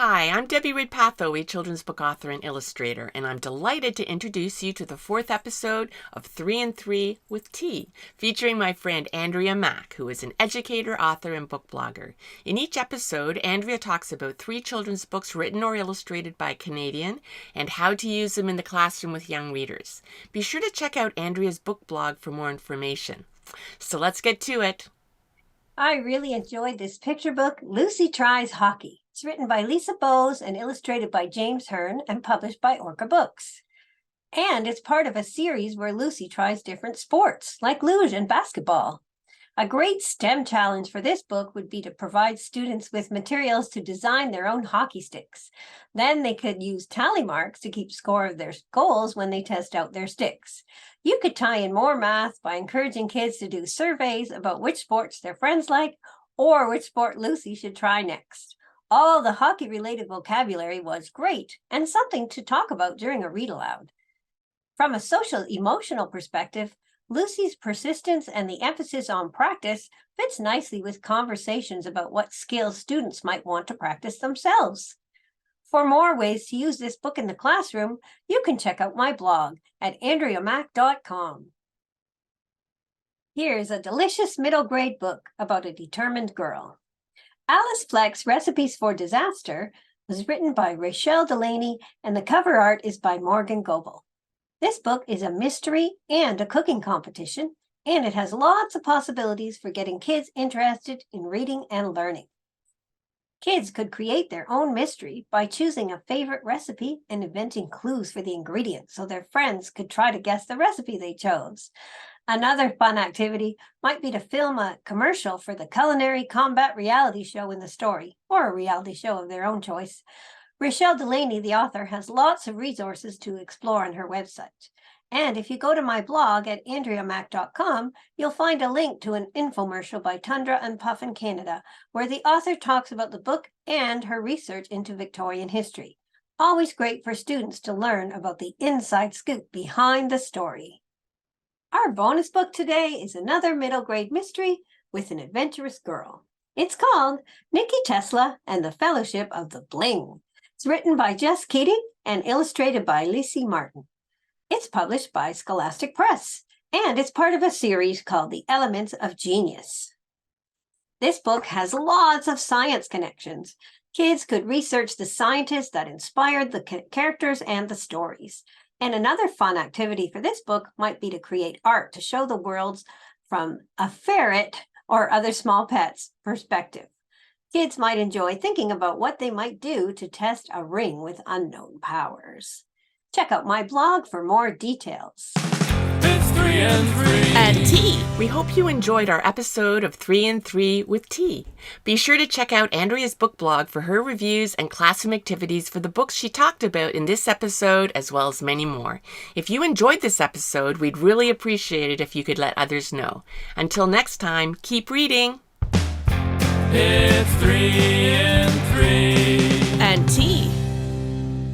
Hi, I'm Debbie Ridpath Ohi, children's book author and illustrator, and I'm delighted to introduce you to the 4th episode of 3 and 3 with T, featuring my friend Andrea Mack, who is an educator, author, and book blogger. In each episode, Andrea talks about 3 children's books written or illustrated by a Canadian and how to use them in the classroom with young readers. Be sure to check out Andrea's book blog for more information. So let's get to it. I really enjoyed this picture book, Lucy Tries Hockey. It's written by Lisa Bowes and illustrated by James Hearne and published by Orca Books. And it's part of a series where Lucy tries different sports, like luge and basketball. A great STEM challenge for this book would be to provide students with materials to design their own hockey sticks. Then they could use tally marks to keep score of their goals when they test out their sticks. You could tie in more math by encouraging kids to do surveys about which sports their friends like or which sport Lucy should try next. All the hockey-related vocabulary was great and something to talk about during a read-aloud. From a social-emotional perspective, Lucy's persistence and the emphasis on practice fits nicely with conversations about what skills students might want to practice themselves. For more ways to use this book in the classroom, you can check out my blog at andreamack.com. Here's a delicious middle grade book about a determined girl. Alice FLECK'S Recipes for Disaster was written by Rachelle Delaney, and the cover art is by Morgan Goble. This book is a mystery and a cooking competition, and it has lots of possibilities for getting kids interested in reading and learning. Kids could create their own mystery by choosing a favorite recipe and inventing clues for the ingredients so their friends could try to guess the recipe they chose. Another fun activity might be to film a commercial for the culinary combat reality show in the story, or a reality show of their own choice. Rachelle Delaney, the author, has lots of resources to explore on her website. And if you go to my blog at andreamack.com, you'll find a link to an infomercial by Tundra and Puffin Canada, where the author talks about the book and her research into Victorian history. Always great for students to learn about the inside scoop behind the story. Our bonus book today is another middle grade mystery with an adventurous girl. It's called NIKKI Tesla and the Fellowship of the BLING. It's written by Jess, Keating and illustrated by Lacey Martin. It's published by Scholastic Press, and it's part of a series called The Elements of Genius. This book has lots of science connections. Kids could research the scientists that inspired the characters and the stories. And another fun activity for this book might be to create art to show the worlds from a ferret or other small pets' perspective. Kids might enjoy thinking about what they might do to test a ring with unknown powers. Check out my blog for more details. It's 3 and 3. And T, we hope you enjoyed our episode of 3 and 3 with T. Be sure to check out Andrea's book blog for her reviews and classroom activities for the books she talked about in this episode, as well as many more. If you enjoyed this episode, we'd really appreciate it if you could let others know. Until next time, keep reading. It's 3 and 3. And T.